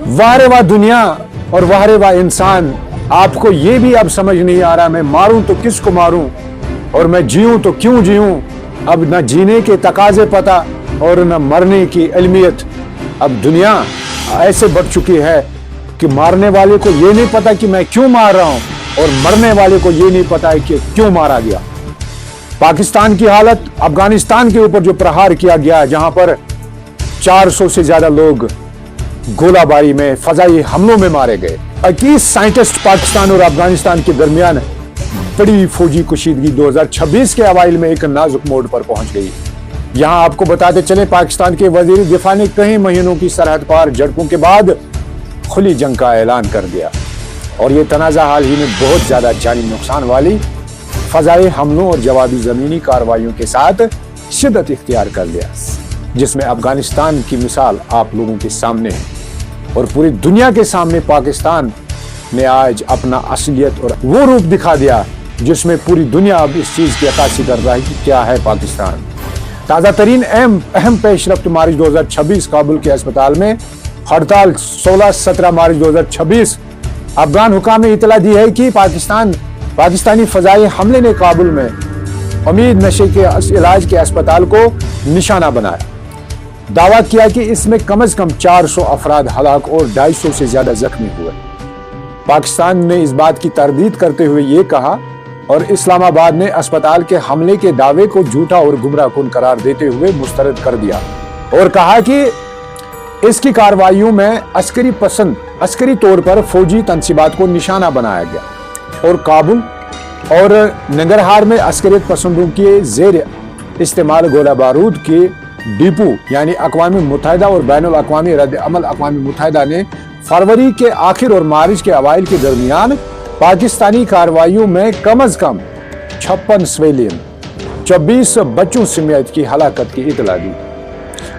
वाह रे वाह दुनिया और वाह रे वाह इंसान, आपको ये भी अब समझ नहीं आ रहा मैं मारूं तो किसको मारूं और मैं जीऊं तो क्यों जीऊं। अब न जीने के तकाजे पता और न मरने की इल्मियत। अब दुनिया ऐसे बढ़ चुकी है कि मारने वाले को ये नहीं पता कि मैं क्यों मार रहा हूं और मरने वाले को ये नहीं पता है कि क्यों मारा गया। पाकिस्तान की हालत, अफगानिस्तान के ऊपर जो प्रहार किया गया, जहां पर 400 से ज्यादा लोग गोलाबारी में, फजाई हमलों में मारे गए। 21 साइंटिस्ट पाकिस्तान और अफगानिस्तान के दरमियान बड़ी फौजी कशीदगी 2026 के अवाइल में एक नाजुक मोड़ पर पहुंच गई। यहां आपको बताते चले, पाकिस्तान के वजीर दिफा ने कई महीनों की सरहद पार झड़पों के बाद खुली जंग का ऐलान कर दिया और ये तनाजा हाल ही में बहुत ज्यादा जानी नुकसान वाली फजाई हमलों और जवाबी जमीनी कार्रवाइयों के साथ शिद्दत इख्तियार कर लिया, जिसमें अफगानिस्तान की मिसाल आप लोगों के सामने है और पूरी दुनिया के सामने पाकिस्तान ने आज अपना असलियत और वो रूप दिखा दिया जिसमें पूरी दुनिया अब इस चीज की अक्कासी कर रहा है कि क्या है पाकिस्तान। ताजा तरीन अहम पेशरफ्त मार्च 2026 काबुल के अस्पताल में हड़ताल 16-17 मार्च 2026। अफगान हुकाम ने इतला दी है कि पाकिस्तानी फजाई हमले ने काबुल में उम्मीद नशे के इलाज के अस्पताल को निशाना बनाया। दावा किया कि इसमें कम से कम 400 अफराद हलाक और 250 से ज्यादा जख्मी हुए। पाकिस्तान ने इस बात की तरदीद करते हुए ये कहा और इस्लामाबाद ने अस्पताल के हमले के दावे को झूठा और गुमराहकुन करार देते हुए मुस्तरद कर दिया और कहा कि इसकी कार्रवाइयों में अस्करी तौर पर फौजी तंसीबात को निशाना बनाया गया और काबुल और नंगरहार में अस्करियत पसंदों के जेर इस्तेमाल गोला बारूद के डिपो यानी अक़वाम मुत्तहिदा और बैनुल अक़वामी रद्द अमल अक़वाम मुत्तहिदा ने फरवरी के आखिर और मार्च के अवाइल के दरमियान पाकिस्तानी कार्रवाइयों में कम से कम 56 सिविलियन 24 बच्चों समेत की हलाकत की इतला दी।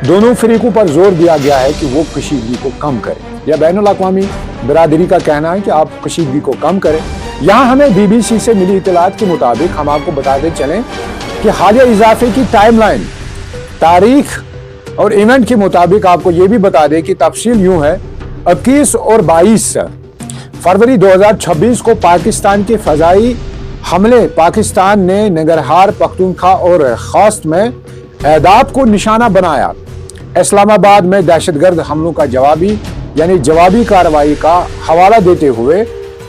दोनों फरीकों पर जोर दिया गया है कि वो कशीदगी को कम करें। यह बैनुल अक़वामी बिरादरी का कहना है कि आप कशीदगी को कम करें। यहाँ हमें BBC से मिली इतलात के मुताबिक हम आपको बताते चलें कि हालिया इजाफे की टाइमलाइन, तारीख और इवेंट के मुताबिक आपको ये भी बता दें कि तफसील यूं है, 21 और 22 फरवरी 2026 को पाकिस्तान के फजाई हमले पाकिस्तान ने नंगरहार, पख्तूनख्वा और खास्त में अहदाफ को निशाना बनाया। इस्लामाबाद में दहशतगर्द हमलों का जवाबी कार्रवाई का हवाला देते हुए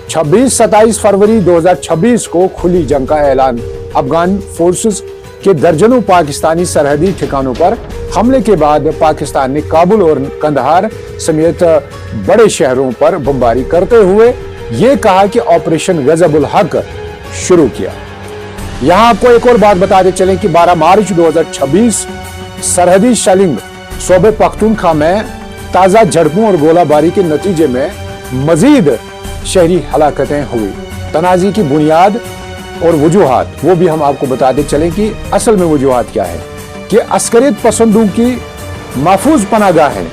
26-27 फरवरी 2026 को खुली जंग का ऐलान। अफगान फोर्सेस के दर्जनों पाकिस्तानी सरहदी ठिकानों पर हमले के बाद पाकिस्तान ने काबुल और कंदहार समेत बड़े शहरों पर बमबारी करते हुए ये कहा कि ऑपरेशन गजबुल हक शुरू किया। यहां आपको एक और बात बताते चलें कि 12 मार्च 2026 सरहदी शलिंग सूबे पख्तूनख्वा में ताजा झड़पों और गोलाबारी के नतीजे में मजीद शहरी हलाकतें हुई। तनाजी की बुनियाद और वजूहात वो भी हम आपको बताते चलें कि असल में वजूहात क्या है कि अस्करियत पसंदों की महफूज पनागाह है,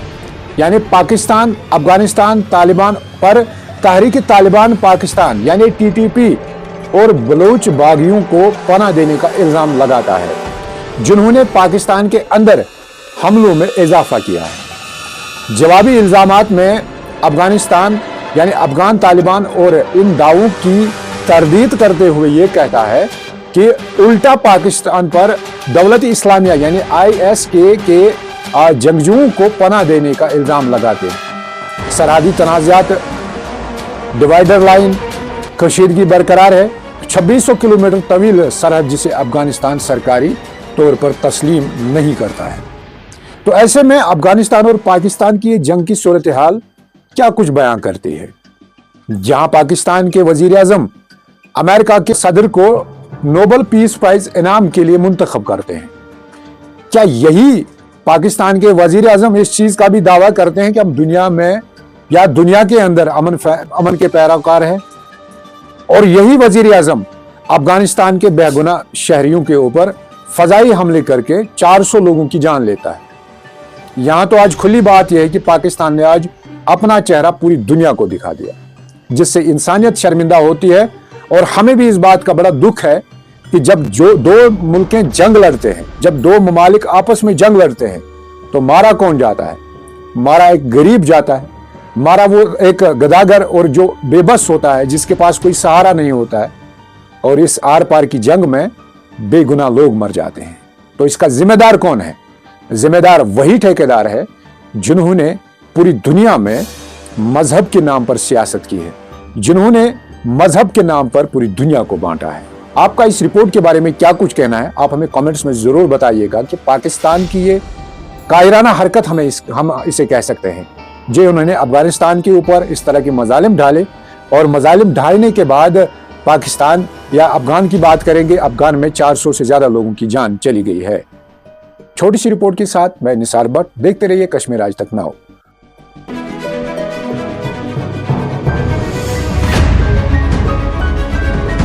यानी पाकिस्तान अफगानिस्तान तालिबान पर तहरीक तालिबान पाकिस्तान यानी TTP और बलोच बागियों को पनाह देने का इल्जाम लगाता है, जिन्होंने पाकिस्तान के अंदर हमलों में इजाफा किया है। जवाबी इल्जामात में अफगानिस्तान यानी अफगान तालिबान और इन दावों की तरदीद करते हुए ये कहता है कि उल्टा पाकिस्तान पर दौलत इस्लामिया यानी ISK के जंगजुओं को पनाह देने का इल्जाम लगाते हैं। सरहदी तनाज़ात, डिवाइडर लाइन, कशीदगी बरकरार है। 2600 किलोमीटर तवील सरहद जिसे अफगानिस्तान सरकारी तौर पर तस्लीम नहीं करता है। तो ऐसे में अफगानिस्तान और पाकिस्तान की जंग की सूरत हाल क्या कुछ बयां करती है, जहां पाकिस्तान के वजीर आजम अमेरिका के सदर को नोबेल पीस प्राइज इनाम के लिए मुंतखब करते हैं। क्या यही पाकिस्तान के वजीर आजम इस चीज का भी दावा करते हैं कि हम दुनिया में या दुनिया के अंदर अमन के पैरोकार हैं, और यही वजीर आजम अफगानिस्तान के बेगुनाह शहरियों के ऊपर फजाई हमले करके 400 लोगों की जान लेता है। यहां तो आज खुली बात यह है कि पाकिस्तान ने आज अपना चेहरा पूरी दुनिया को दिखा दिया, जिससे इंसानियत शर्मिंदा होती है। और हमें भी इस बात का बड़ा दुख है کہ جب جو دو ملکیں جنگ لڑتے ہیں، جب دو ممالک آپس میں جنگ لڑتے ہیں تو مارا کون جاتا ہے؟ مارا ایک غریب جاتا ہے، مارا وہ ایک گداگر اور جو بے بس ہوتا ہے، جس کے پاس کوئی سہارا نہیں ہوتا ہے، اور اس آر پار کی جنگ میں بے گناہ لوگ مر جاتے ہیں۔ تو اس کا ذمہ دار کون ہے؟ ذمہ دار وہی ٹھیکیدار ہے جنہوں نے پوری دنیا میں مذہب کے نام پر سیاست کی ہے، جنہوں نے مذہب کے نام پر پوری دنیا کو بانٹا ہے۔ آپ کا اس رپورٹ کے بارے میں کیا کچھ کہنا ہے؟ آپ ہمیں کامنٹس میں ضرور بتائیے گا کہ پاکستان کی یہ قاہرانہ حرکت ہم اسے کہہ سکتے ہیں، جو انہوں نے افغانستان کے اوپر اس طرح کے مظالم ڈھالے، اور مظالم ڈھالنے کے بعد پاکستان یا افغان کی بات کریں گے، افغان میں 400 سے زیادہ لوگوں کی جان چلی گئی ہے۔ چھوٹی سی رپورٹ کے ساتھ میں نثار بٹ، دیکھتے رہیے کشمیر آج تک ناؤ۔